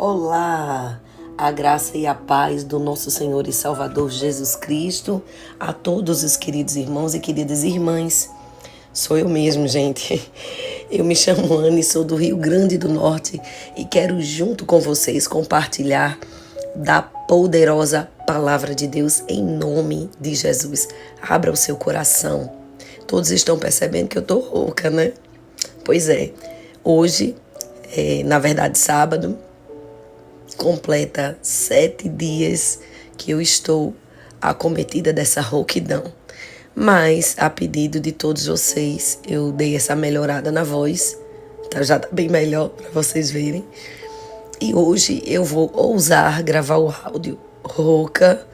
Olá, a graça e a paz do nosso Senhor e Salvador Jesus Cristo a todos os queridos irmãos e queridas irmãs. Sou eu mesmo, gente. Eu me chamo Ana e sou do Rio Grande do Norte e quero junto com vocês compartilhar da poderosa palavra de Deus em nome de Jesus. Abra o seu coração. Todos estão percebendo que eu tô rouca, né? Pois é, hoje, na verdade sábado, completa 7 dias que eu estou acometida dessa rouquidão. Mas, a pedido de todos vocês, eu dei essa melhorada na voz. Então já tá bem melhor para vocês verem. E hoje eu vou ousar gravar o áudio rouca,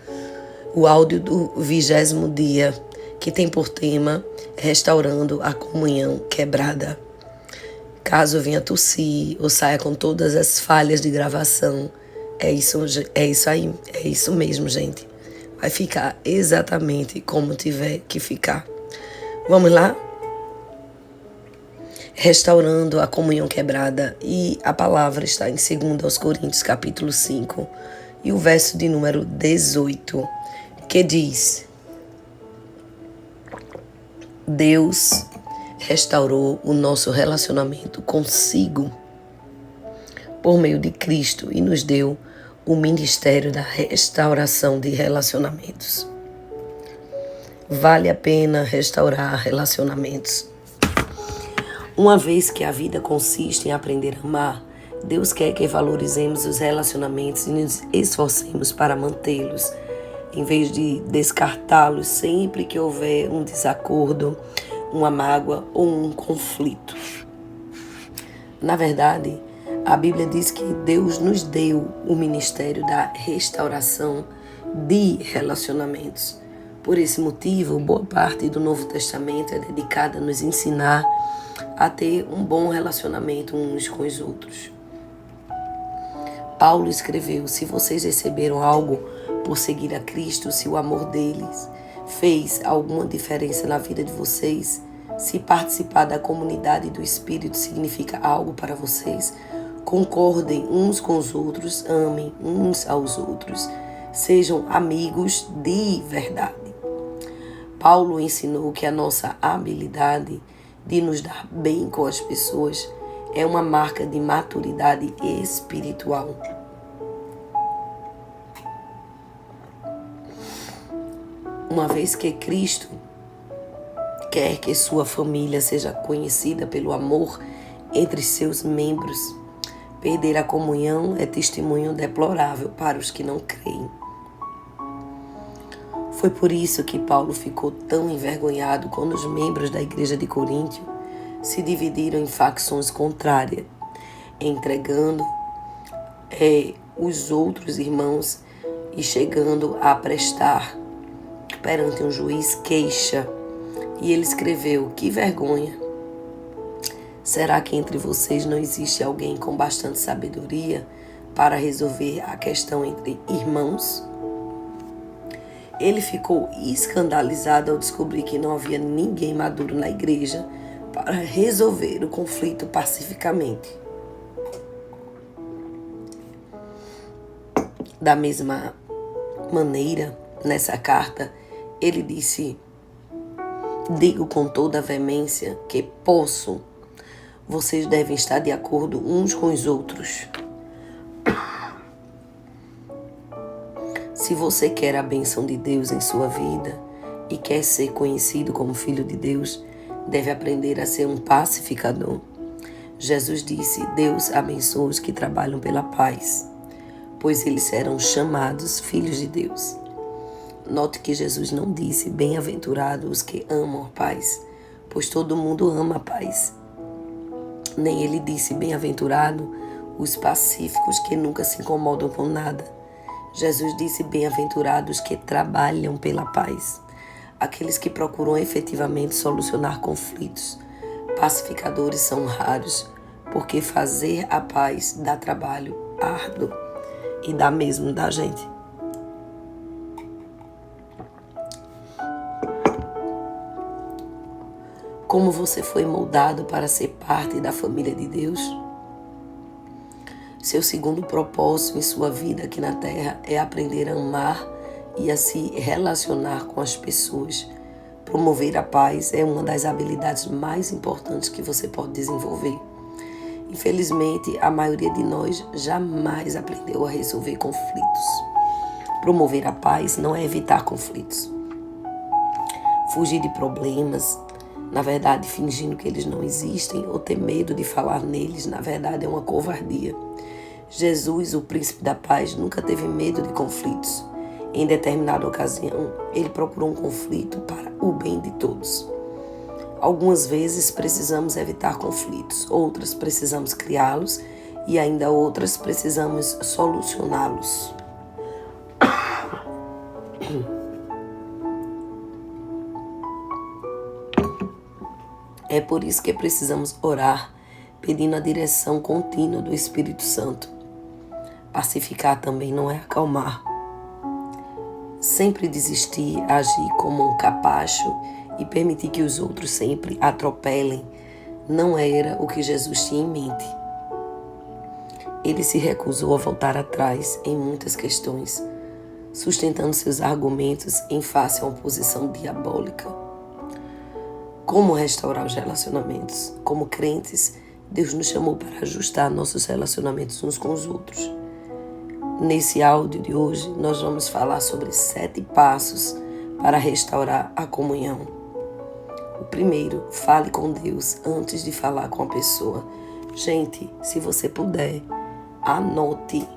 o áudio do 20º dia, que tem por tema Restaurando a Comunhão Quebrada. Caso eu venha tossir ou saia com todas as falhas de gravação, é isso aí, é isso mesmo, gente. Vai ficar exatamente como tiver que ficar. Vamos lá? Restaurando a comunhão quebrada, e a palavra está em 2 Coríntios capítulo 5 e o verso de número 18, que diz: Deus restaurou o nosso relacionamento consigo por meio de Cristo e nos deu o ministério da restauração de relacionamentos. Vale a pena restaurar relacionamentos. Uma vez que a vida consiste em aprender a amar, Deus quer que valorizemos os relacionamentos e nos esforcemos para mantê-los, em vez de descartá-los sempre que houver um desacordo, uma mágoa ou um conflito. Na verdade, a Bíblia diz que Deus nos deu o ministério da restauração de relacionamentos. Por esse motivo, boa parte do Novo Testamento é dedicada a nos ensinar a ter um bom relacionamento uns com os outros. Paulo escreveu: se vocês receberam algo por seguir a Cristo, se o amor deles fez alguma diferença na vida de vocês, se participar da comunidade do Espírito significa algo para vocês, concordem uns com os outros, amem uns aos outros, sejam amigos de verdade. Paulo ensinou que a nossa habilidade de nos dar bem com as pessoas é uma marca de maturidade espiritual. Uma vez que Cristo quer que sua família seja conhecida pelo amor entre seus membros, perder a comunhão é testemunho deplorável para os que não creem. Foi por isso que Paulo ficou tão envergonhado quando os membros da igreja de Coríntio se dividiram em facções contrárias, entregando os outros irmãos e chegando a prestar perante um juiz queixa. E ele escreveu: que vergonha! Será que entre vocês não existe alguém com bastante sabedoria para resolver a questão entre irmãos? Ele ficou escandalizado ao descobrir que não havia ninguém maduro na igreja para resolver o conflito pacificamente. Da mesma maneira, nessa carta, ele disse: digo com toda a veemência que posso. Vocês devem estar de acordo uns com os outros. Se você quer a bênção de Deus em sua vida e quer ser conhecido como filho de Deus, deve aprender a ser um pacificador. Jesus disse: Deus abençoa os que trabalham pela paz, pois eles serão chamados filhos de Deus. Note que Jesus não disse: bem-aventurados os que amam a paz, pois todo mundo ama a paz. Nem ele disse: bem-aventurado os pacíficos que nunca se incomodam com nada. Jesus disse: bem-aventurados que trabalham pela paz, aqueles que procuram efetivamente solucionar conflitos. Pacificadores são raros, porque fazer a paz dá trabalho árduo, e dá mesmo da gente. Como você foi moldado para ser parte da família de Deus? Seu segundo propósito em sua vida aqui na Terra é aprender a amar e a se relacionar com as pessoas. Promover a paz é uma das habilidades mais importantes que você pode desenvolver. Infelizmente, a maioria de nós jamais aprendeu a resolver conflitos. Promover a paz não é evitar conflitos. Fugir de problemas, na verdade, fingindo que eles não existem ou ter medo de falar neles, na verdade, é uma covardia. Jesus, o príncipe da paz, nunca teve medo de conflitos. Em determinada ocasião, ele procurou um conflito para o bem de todos. Algumas vezes precisamos evitar conflitos, outras precisamos criá-los e ainda outras precisamos solucioná-los. É por isso que precisamos orar, pedindo a direção contínua do Espírito Santo. Pacificar também não é acalmar. Sempre desistir, agir como um capacho e permitir que os outros sempre atropelem não era o que Jesus tinha em mente. Ele se recusou a voltar atrás em muitas questões, sustentando seus argumentos em face a uma oposição diabólica. Como restaurar os relacionamentos? Como crentes, Deus nos chamou para ajustar nossos relacionamentos uns com os outros. Nesse áudio de hoje, nós vamos falar sobre 7 passos para restaurar a comunhão. O primeiro, fale com Deus antes de falar com a pessoa. Gente, se você puder, anote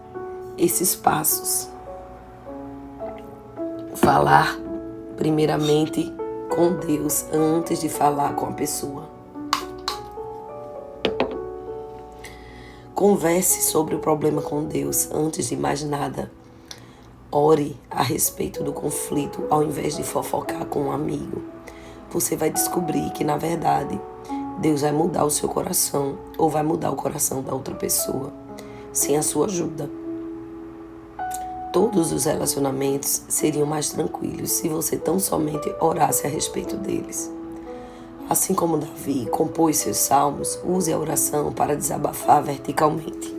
esses passos. Falar, primeiramente, com Deus antes de falar com a pessoa. Converse sobre o problema com Deus antes de mais nada. Ore a respeito do conflito ao invés de fofocar com um amigo. Você vai descobrir que, na verdade, Deus vai mudar o seu coração ou vai mudar o coração da outra pessoa sem a sua ajuda. Todos os relacionamentos seriam mais tranquilos se você tão somente orasse a respeito deles. Assim como Davi compôs seus salmos, use a oração para desabafar verticalmente.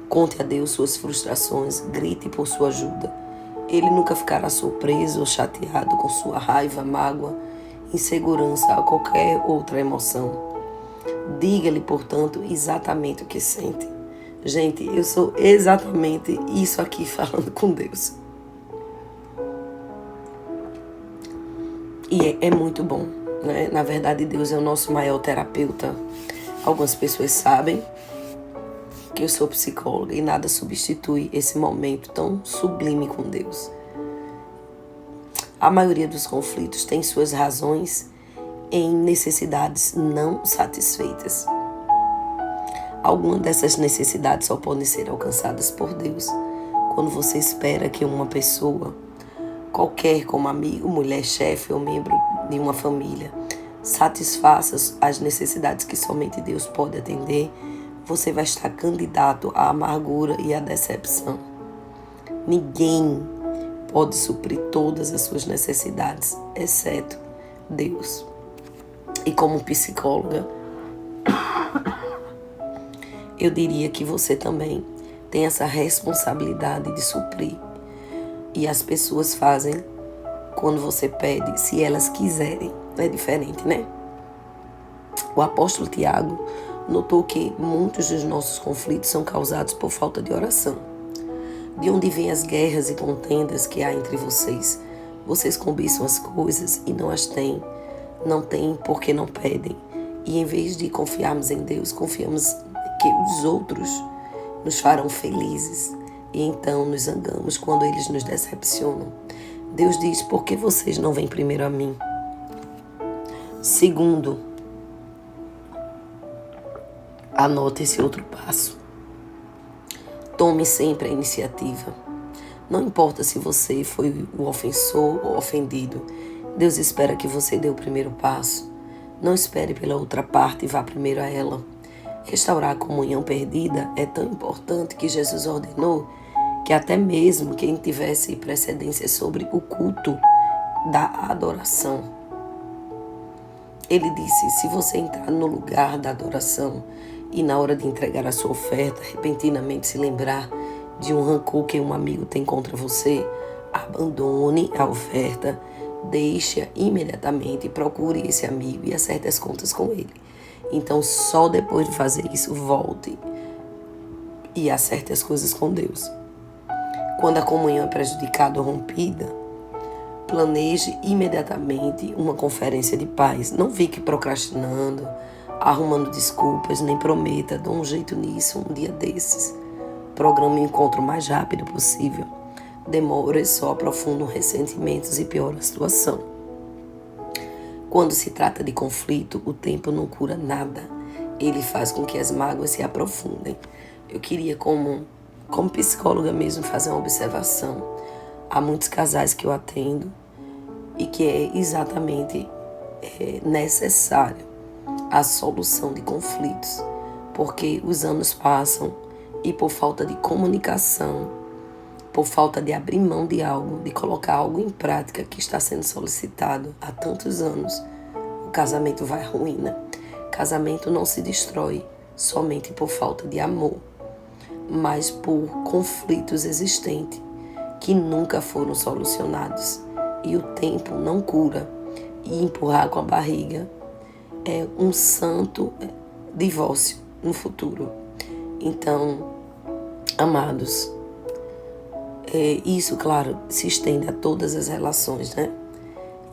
Conte a Deus suas frustrações, grite por sua ajuda. Ele nunca ficará surpreso ou chateado com sua raiva, mágoa, insegurança ou qualquer outra emoção. Diga-lhe, portanto, exatamente o que sente. Gente, eu sou exatamente isso aqui falando com Deus. E é muito bom, né? Na verdade, Deus é o nosso maior terapeuta. Algumas pessoas sabem que eu sou psicóloga e nada substitui esse momento tão sublime com Deus. A maioria dos conflitos tem suas razões em necessidades não satisfeitas. Algumas dessas necessidades só podem ser alcançadas por Deus quando você espera que uma pessoa, qualquer como amigo, mulher, chefe ou membro de uma família, satisfaça as necessidades que somente Deus pode atender. Você vai estar candidato à amargura e à decepção. Ninguém pode suprir todas as suas necessidades, exceto Deus. E como psicóloga, eu diria que você também tem essa responsabilidade de suprir. E as pessoas fazem quando você pede, se elas quiserem. É diferente, né? O apóstolo Tiago notou que muitos dos nossos conflitos são causados por falta de oração. De onde vêm as guerras e contendas que há entre vocês? Vocês cobiçam as coisas e não as têm. Não têm porque não pedem. E em vez de confiarmos em Deus, confiamos que os outros nos farão felizes. E então nos zangamos quando eles nos decepcionam. Deus diz, por que vocês não vêm primeiro a mim? Segundo, anote esse outro passo. Tome sempre a iniciativa. Não importa se você foi o ofensor ou ofendido. Deus espera que você dê o primeiro passo. Não espere pela outra parte e vá primeiro a ela. Restaurar a comunhão perdida é tão importante que Jesus ordenou que até mesmo quem tivesse precedência sobre o culto da adoração. Ele disse, se você entrar no lugar da adoração e na hora de entregar a sua oferta, repentinamente se lembrar de um rancor que um amigo tem contra você, abandone a oferta, deixe-a imediatamente, procure esse amigo e acerte as contas com ele. Então, só depois de fazer isso, volte e acerte as coisas com Deus. Quando a comunhão é prejudicada ou rompida, planeje imediatamente uma conferência de paz. Não fique procrastinando, arrumando desculpas, nem prometa, dê um jeito nisso um dia desses. Programe o encontro o mais rápido possível. Demora só aprofundam ressentimentos e piora a situação. Quando se trata de conflito, o tempo não cura nada. Ele faz com que as mágoas se aprofundem. Eu queria, como psicóloga mesmo, fazer uma observação. Há muitos casais que eu atendo e que é exatamente necessário a solução de conflitos, porque os anos passam e por falta de comunicação, por falta de abrir mão de algo, de colocar algo em prática que está sendo solicitado há tantos anos, o casamento vai à ruína. Casamento não se destrói somente por falta de amor, mas por conflitos existentes que nunca foram solucionados. E o tempo não cura. E empurrar com a barriga é um santo divórcio no futuro. Então, amados, isso, claro, se estende a todas as relações, né?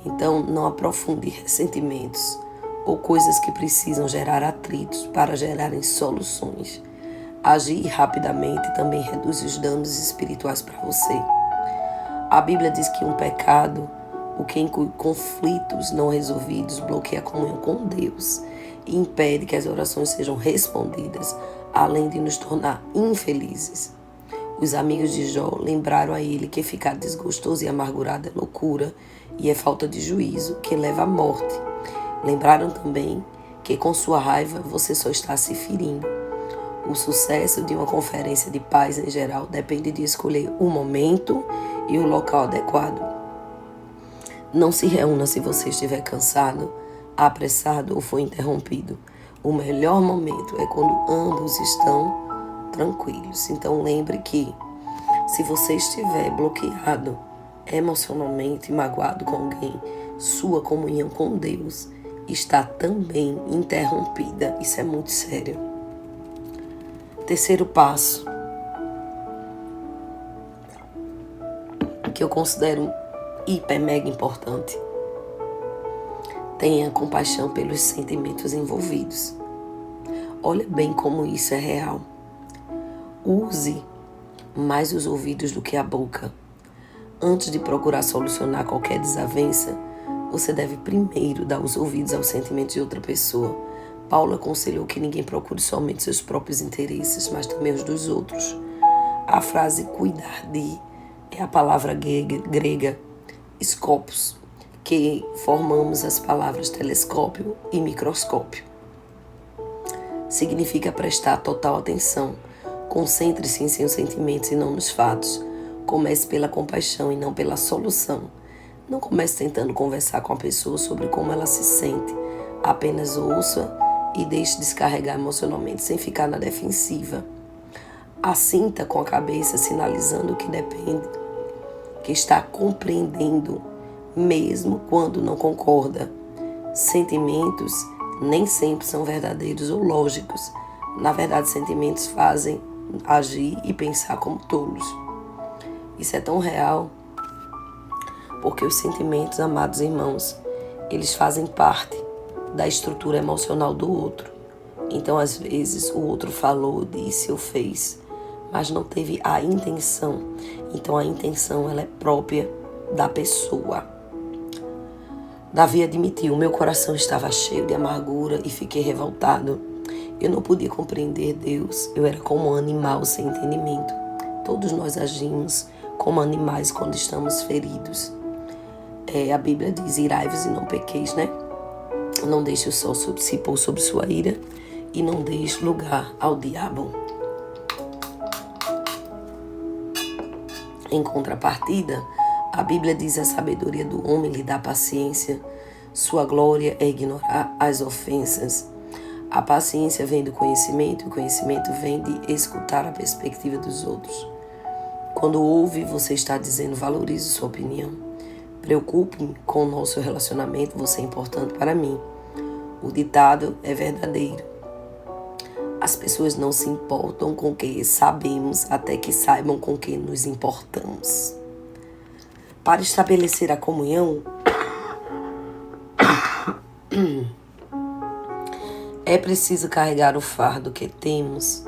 Então, não aprofunde ressentimentos ou coisas que precisam gerar atritos para gerarem soluções. Agir rapidamente também reduz os danos espirituais para você. A Bíblia diz que um pecado, o que inclui conflitos não resolvidos, bloqueia a comunhão com Deus e impede que as orações sejam respondidas, além de nos tornar infelizes. Os amigos de Jó lembraram a ele que ficar desgostoso e amargurado é loucura e é falta de juízo, que leva à morte. Lembraram também que com sua raiva você só está se ferindo. O sucesso de uma conferência de paz em geral depende de escolher o momento e o local adequado. Não se reúna se você estiver cansado, apressado ou for interrompido. O melhor momento é quando ambos estão tranquilos. Então lembre que se você estiver bloqueado emocionalmente, magoado com alguém, sua comunhão com Deus está também interrompida. Isso é muito sério. Terceiro passo, que eu considero hiper mega importante: tenha compaixão pelos sentimentos envolvidos. Olha bem como isso é real. Use mais os ouvidos do que a boca. Antes de procurar solucionar qualquer desavença, você deve primeiro dar os ouvidos aos sentimentos de outra pessoa. Paulo aconselhou que ninguém procure somente seus próprios interesses, mas também os dos outros. A frase cuidar de é a palavra grega scopus, que formamos as palavras telescópio e microscópio. Significa prestar total atenção. Concentre-se em seus sentimentos e não nos fatos. Comece pela compaixão e não pela solução. Não comece tentando conversar com a pessoa sobre como ela se sente. Apenas ouça e deixe descarregar emocionalmente sem ficar na defensiva. Assinta com a cabeça, sinalizando que depende, que está compreendendo, mesmo quando não concorda. Sentimentos nem sempre são verdadeiros ou lógicos. Na verdade, sentimentos fazem agir e pensar como tolos. Isso é tão real porque os sentimentos, amados irmãos, eles fazem parte da estrutura emocional do outro. Então, às vezes, o outro falou, disse ou fez, mas não teve a intenção. Então, a intenção ela é própria da pessoa. Davi admitiu: meu coração estava cheio de amargura e fiquei revoltado. Eu não podia compreender Deus. Eu era como um animal sem entendimento. Todos nós agimos como animais quando estamos feridos. A Bíblia diz: irai-vos e não pequeis, né? Não deixe o sol se pôr sobre sua ira e não deixe lugar ao diabo. Em contrapartida, a Bíblia diz: a sabedoria do homem lhe dá paciência, sua glória é ignorar as ofensas. A paciência vem do conhecimento e o conhecimento vem de escutar a perspectiva dos outros. Quando ouve, você está dizendo: valorize sua opinião. Preocupe-me com o nosso relacionamento, você é importante para mim. O ditado é verdadeiro. As pessoas não se importam com o que sabemos até que saibam com o que nos importamos. Para estabelecer a comunhão, é preciso carregar o fardo que temos,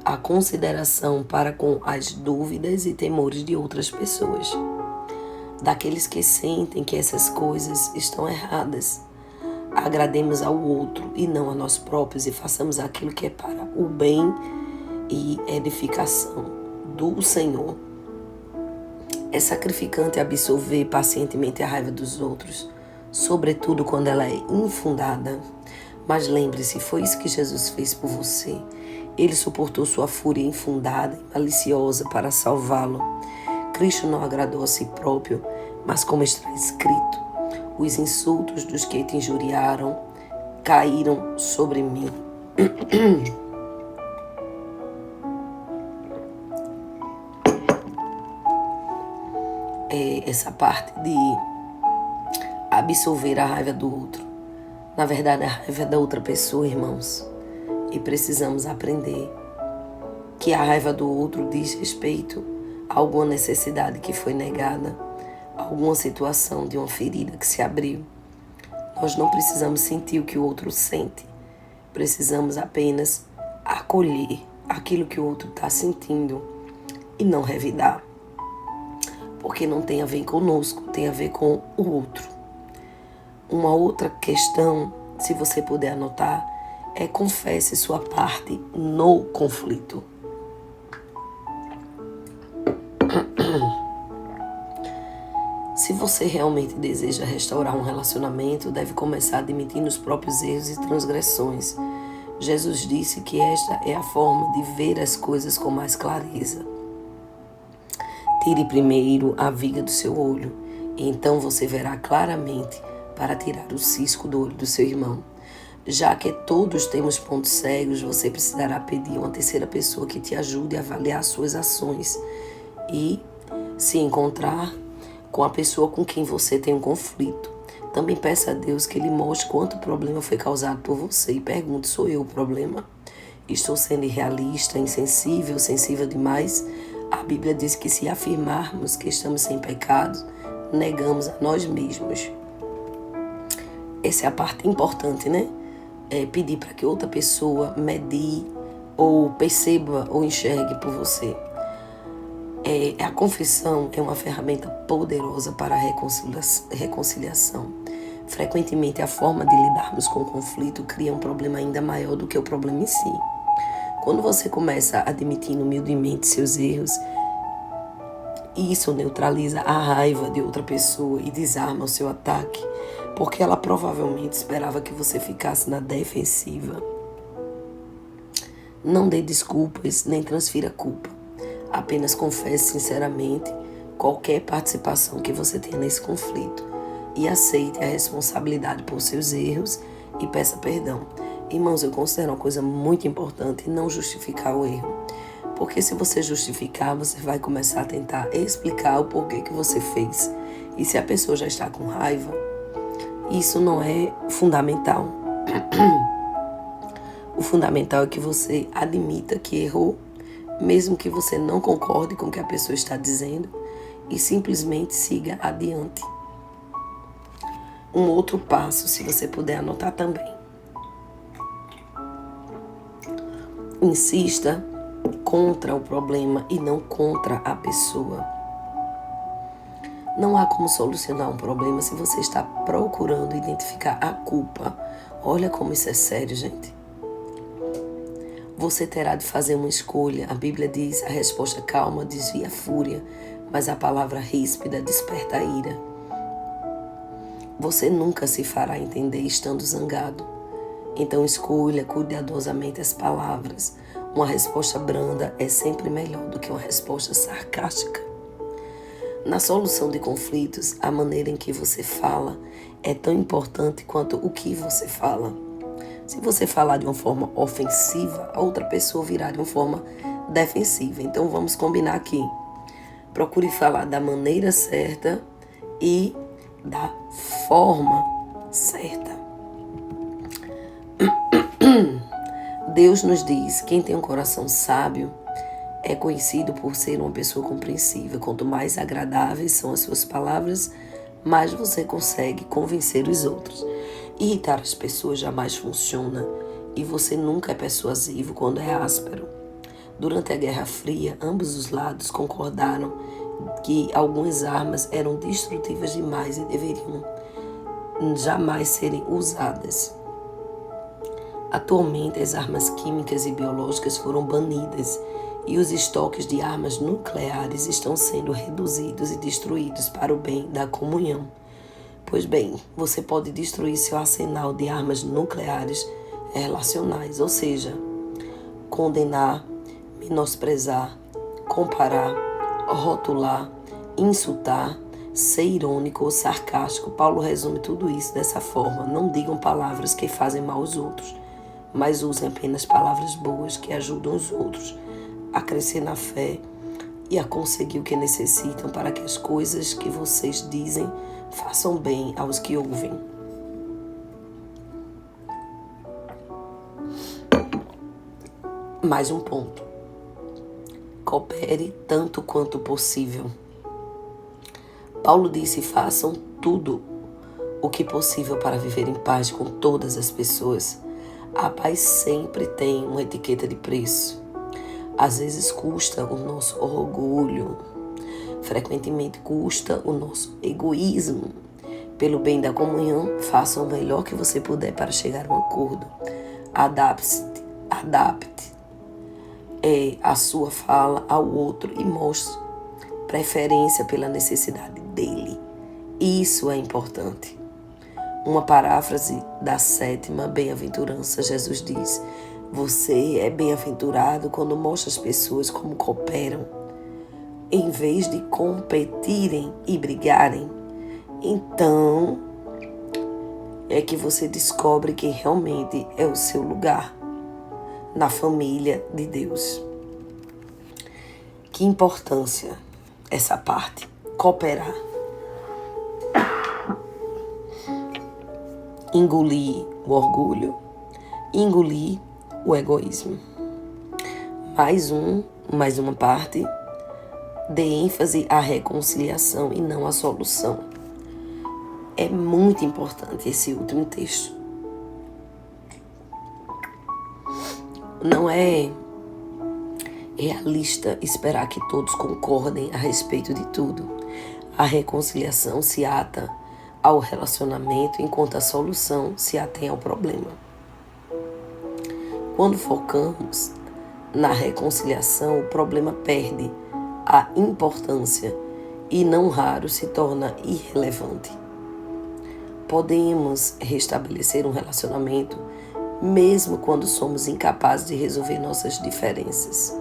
a consideração para com as dúvidas e temores de outras pessoas, daqueles que sentem que essas coisas estão erradas. Agrademos ao outro e não a nós próprios e façamos aquilo que é para o bem e edificação do Senhor. É sacrificante absorver pacientemente a raiva dos outros, sobretudo quando ela é infundada. Mas lembre-se, foi isso que Jesus fez por você. Ele suportou sua fúria infundada e maliciosa para salvá-lo. Cristo não agradou a si próprio, mas como está escrito: os insultos dos que te injuriaram caíram sobre mim. Essa parte de absolver a raiva do outro. Na verdade, a raiva é da outra pessoa, irmãos. E precisamos aprender que a raiva do outro diz respeito a alguma necessidade que foi negada, a alguma situação de uma ferida que se abriu. Nós não precisamos sentir o que o outro sente. Precisamos apenas acolher aquilo que o outro está sentindo e não revidar. Porque não tem a ver conosco, tem a ver com o outro. Uma outra questão, se você puder anotar, é: confesse sua parte no conflito. Se você realmente deseja restaurar um relacionamento, deve começar admitindo os próprios erros e transgressões. Jesus disse que esta é a forma de ver as coisas com mais clareza. Tire primeiro a viga do seu olho, e então você verá claramente para tirar o cisco do olho do seu irmão. Já que todos temos pontos cegos, você precisará pedir uma terceira pessoa que te ajude a avaliar suas ações e se encontrar com a pessoa com quem você tem um conflito. Também peça a Deus que Ele mostre quanto problema foi causado por você e pergunte: sou eu o problema? Estou sendo irrealista, insensível, sensível demais? A Bíblia diz que se afirmarmos que estamos sem pecado, negamos a nós mesmos. Essa é a parte importante, né? É pedir para que outra pessoa medie ou perceba ou enxergue por você. A confissão é uma ferramenta poderosa para a reconciliação. Frequentemente, a forma de lidarmos com o conflito cria um problema ainda maior do que o problema em si. Quando você começa admitindo humildemente seus erros, isso neutraliza a raiva de outra pessoa e desarma o seu ataque, porque ela provavelmente esperava que você ficasse na defensiva. Não dê desculpas nem transfira culpa. Apenas confesse sinceramente qualquer participação que você tenha nesse conflito e aceite a responsabilidade por seus erros e peça perdão. Irmãos, eu considero uma coisa muito importante não justificar o erro. Porque se você justificar, você vai começar a tentar explicar o porquê que você fez. E se a pessoa já está com raiva, isso não é fundamental. O fundamental é que você admita que errou, mesmo que você não concorde com o que a pessoa está dizendo, e simplesmente siga adiante. Um outro passo, se você puder anotar também. Insista contra o problema e não contra a pessoa. Não há como solucionar um problema se você está procurando identificar a culpa. Olha como isso é sério, gente. Você terá de fazer uma escolha. A Bíblia diz: a resposta calma desvia a fúria, mas a palavra ríspida desperta a ira. Você nunca se fará entender estando zangado. Então escolha cuidadosamente as palavras. Uma resposta branda é sempre melhor do que uma resposta sarcástica. Na solução de conflitos, a maneira em que você fala é tão importante quanto o que você fala. Se você falar de uma forma ofensiva, a outra pessoa virá de uma forma defensiva. Então vamos combinar aqui. Procure falar da maneira certa e da forma certa. Deus nos diz: quem tem um coração sábio é conhecido por ser uma pessoa compreensível. Quanto mais agradáveis são as suas palavras, mais você consegue convencer os outros. Irritar as pessoas jamais funciona e você nunca é persuasivo quando é áspero. Durante a Guerra Fria, ambos os lados concordaram que algumas armas eram destrutivas demais e deveriam jamais serem usadas. Atualmente, as armas químicas e biológicas foram banidas e os estoques de armas nucleares estão sendo reduzidos e destruídos para o bem da comunhão. Pois bem, você pode destruir seu arsenal de armas nucleares relacionais, ou seja, condenar, menosprezar, comparar, rotular, insultar, ser irônico ou sarcástico. Paulo resume tudo isso dessa forma: não digam palavras que fazem mal aos outros, mas usem apenas palavras boas que ajudam os outros a crescer na fé e a conseguir o que necessitam para que as coisas que vocês dizem façam bem aos que ouvem. Mais um ponto. Coopere tanto quanto possível. Paulo disse: façam tudo o que possível para viver em paz com todas as pessoas. A paz sempre tem uma etiqueta de preço. Às vezes custa o nosso orgulho, frequentemente custa o nosso egoísmo. Pelo bem da comunhão, faça o melhor que você puder para chegar a um acordo. Adapte a sua fala ao outro e mostre preferência pela necessidade dele. Isso é importante. Uma paráfrase da 7ª bem-aventurança, Jesus diz: você é bem-aventurado quando mostra às pessoas como cooperam, em vez de competirem e brigarem. Então, é que você descobre que realmente é o seu lugar na família de Deus. Que importância essa parte, cooperar. Engolir o orgulho, engolir o egoísmo. Mais uma parte, dê ênfase à reconciliação e não à solução. É muito importante esse último texto. Não é realista esperar que todos concordem a respeito de tudo. A reconciliação se ata ao relacionamento, enquanto a solução se atém ao problema. Quando focamos na reconciliação, o problema perde a importância e, não raro, se torna irrelevante. Podemos restabelecer um relacionamento mesmo quando somos incapazes de resolver nossas diferenças.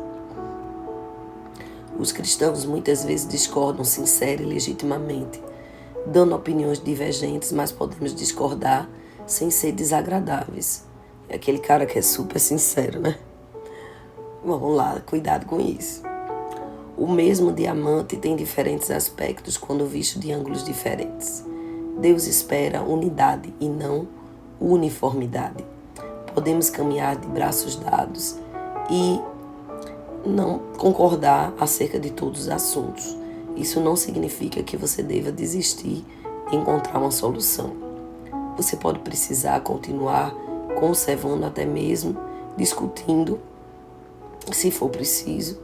Os cristãos muitas vezes discordam sincera e legitimamente, dando opiniões divergentes, mas podemos discordar sem ser desagradáveis. É aquele cara que é super sincero, né? Vamos lá, cuidado com isso. O mesmo diamante tem diferentes aspectos quando visto de ângulos diferentes. Deus espera unidade e não uniformidade. Podemos caminhar de braços dados e não concordar acerca de todos os assuntos. Isso não significa que você deva desistir de encontrar uma solução. Você pode precisar continuar conservando, até mesmo discutindo, se for preciso,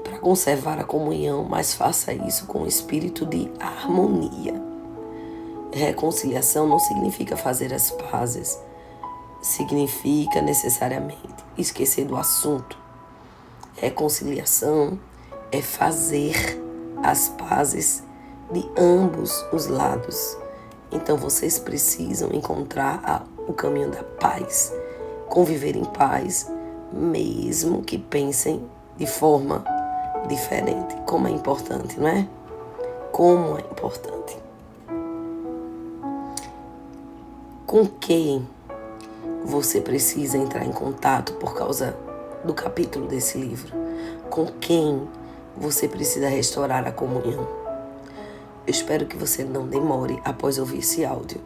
para conservar a comunhão, mas faça isso com um espírito de harmonia. Reconciliação não significa fazer as pazes, significa necessariamente esquecer do assunto. Reconciliação é fazer as pazes de ambos os lados. Então vocês precisam encontrar o caminho da paz, conviver em paz, mesmo que pensem de forma diferente. Como é importante, não é? Como é importante. Com quem você precisa entrar em contato por causa do capítulo desse livro. Com quem você precisa restaurar a comunhão. Eu espero que você não demore após ouvir esse áudio.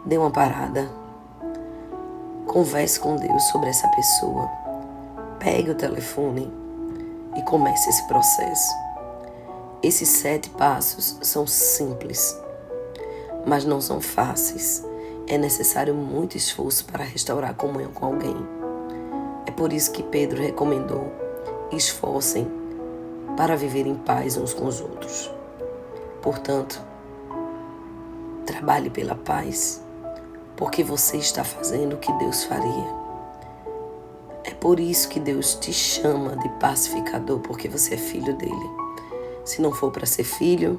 Dê uma parada. Converse com Deus sobre essa pessoa. Pegue o telefone e comece esse processo. Esses 7 passos são simples, mas não são fáceis. É necessário muito esforço para restaurar a comunhão com alguém. É por isso que Pedro recomendou: esforcem para viver em paz uns com os outros. Portanto, trabalhe pela paz, porque você está fazendo o que Deus faria. É por isso que Deus te chama de pacificador, porque você é filho dele. Se não for para ser filho,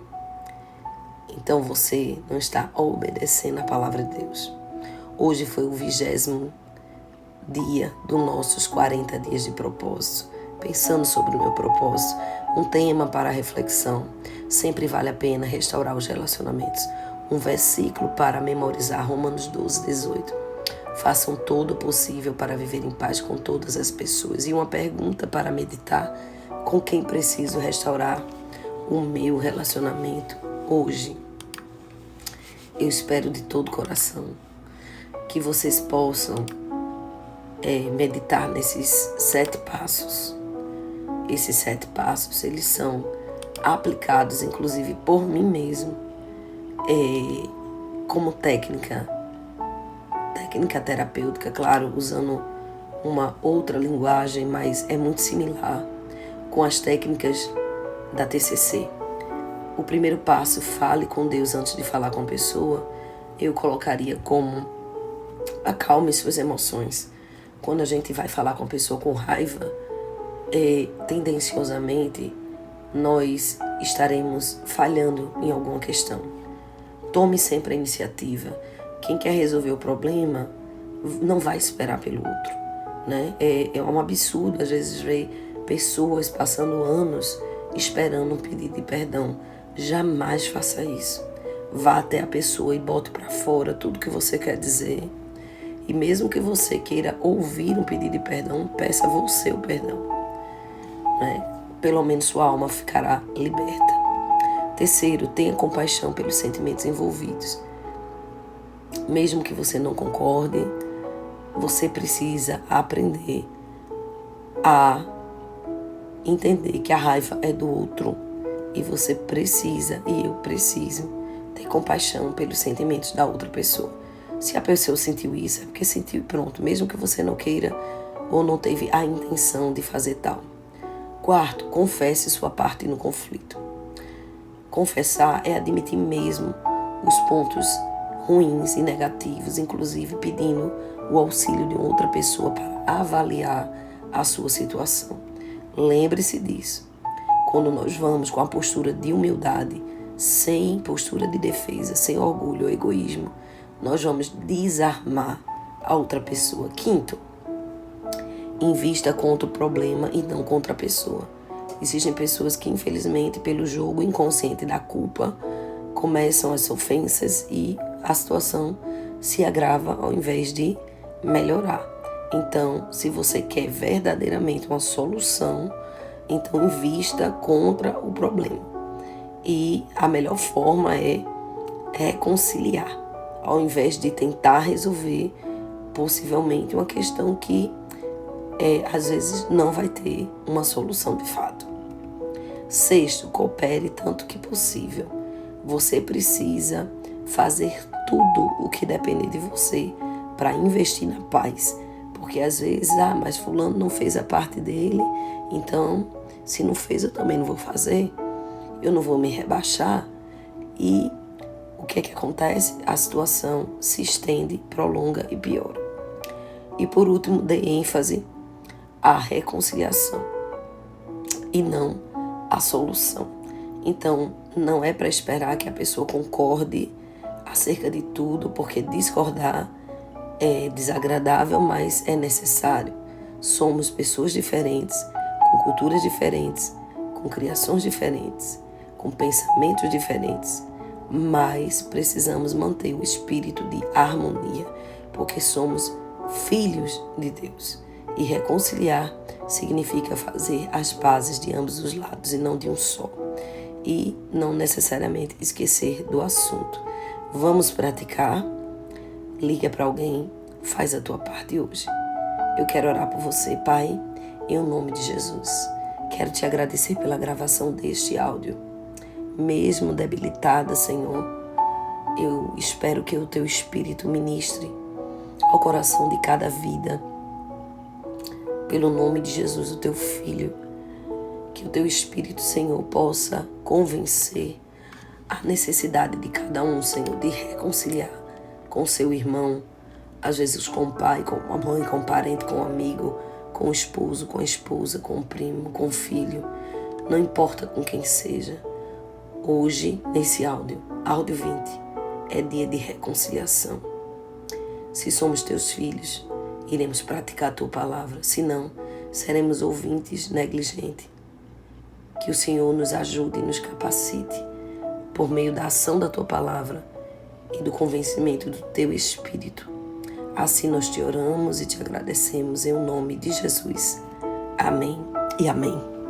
então você não está obedecendo a palavra de Deus. Hoje foi o 20º dia dos nossos 40 dias de propósito. Pensando sobre o meu propósito, um tema para reflexão. Sempre vale a pena restaurar os relacionamentos. Um versículo para memorizar, Romanos 12, 18. Façam todo o possível para viver em paz com todas as pessoas. E uma pergunta para meditar: com quem preciso restaurar o meu relacionamento hoje? Eu espero de todo o coração que vocês possam meditar nesses 7 passos. Esses 7 passos, eles são aplicados, inclusive por mim mesmo, como técnica terapêutica, claro, usando uma outra linguagem, mas é muito similar com as técnicas da TCC. O primeiro passo, fale com Deus antes de falar com a pessoa, eu colocaria como: acalme suas emoções. Quando a gente vai falar com a pessoa com raiva, tendenciosamente nós estaremos falhando em alguma questão. Tome sempre a iniciativa. Quem quer resolver o problema não vai esperar pelo outro, né? É um absurdo, às vezes, ver pessoas passando anos esperando um pedido de perdão. Jamais faça isso. Vá até a pessoa e bote para fora tudo que você quer dizer. E mesmo que você queira ouvir um pedido de perdão, peça você o perdão, né? Pelo menos sua alma ficará liberta. Terceiro, tenha compaixão pelos sentimentos envolvidos. Mesmo que você não concorde, você precisa aprender a entender que a raiva é do outro. E você precisa, e eu preciso, ter compaixão pelos sentimentos da outra pessoa. Se a pessoa sentiu isso, é porque sentiu e pronto, mesmo que você não queira ou não teve a intenção de fazer tal. Quarto, confesse sua parte no conflito. Confessar é admitir mesmo os pontos ruins e negativos, inclusive pedindo o auxílio de outra pessoa para avaliar a sua situação. Lembre-se disso. Quando nós vamos com a postura de humildade, sem postura de defesa, sem orgulho ou egoísmo, nós vamos desarmar a outra pessoa. Quinto, invista contra o problema e não contra a pessoa. Existem pessoas que, infelizmente, pelo jogo inconsciente da culpa, começam as ofensas e a situação se agrava ao invés de melhorar. Então, se você quer verdadeiramente uma solução, então invista contra o problema. E a melhor forma é reconciliar, ao invés de tentar resolver possivelmente uma questão que às vezes não vai ter uma solução de fato. Sexto, coopere tanto que possível. Você precisa fazer tudo o que depender de você para investir na paz. Porque às vezes, mas fulano não fez a parte dele, então se não fez eu também não vou fazer, eu não vou me rebaixar. E o que é que acontece? A situação se estende, prolonga e piora. E por último, dê ênfase à reconciliação e não à solução. Então, não é para esperar que a pessoa concorde acerca de tudo, porque discordar é desagradável, mas é necessário. Somos pessoas diferentes, com culturas diferentes, com criações diferentes, com pensamentos diferentes, mas precisamos manter o espírito de harmonia, porque somos filhos de Deus. E reconciliar significa fazer as pazes de ambos os lados e não de um só. E não necessariamente esquecer do assunto. Vamos praticar? Liga para alguém, faz a tua parte hoje. Eu quero orar por você, Pai, em nome de Jesus. Quero te agradecer pela gravação deste áudio. Mesmo debilitada, Senhor, eu espero que o teu Espírito ministre ao coração de cada vida. Pelo nome de Jesus, o teu Filho, que o teu Espírito, Senhor, possa convencer a necessidade de cada um, Senhor, de reconciliar com seu irmão, às vezes com o pai, com a mãe, com o parente, com o amigo, com o esposo, com a esposa, com o primo, com o filho, não importa com quem seja. Hoje, nesse áudio 20, é dia de reconciliação. Se somos teus filhos, iremos praticar a tua palavra, se não, seremos ouvintes negligentes. Que o Senhor nos ajude e nos capacite por meio da ação da tua palavra e do convencimento do teu Espírito. Assim nós te oramos e te agradecemos em nome de Jesus. Amém e amém.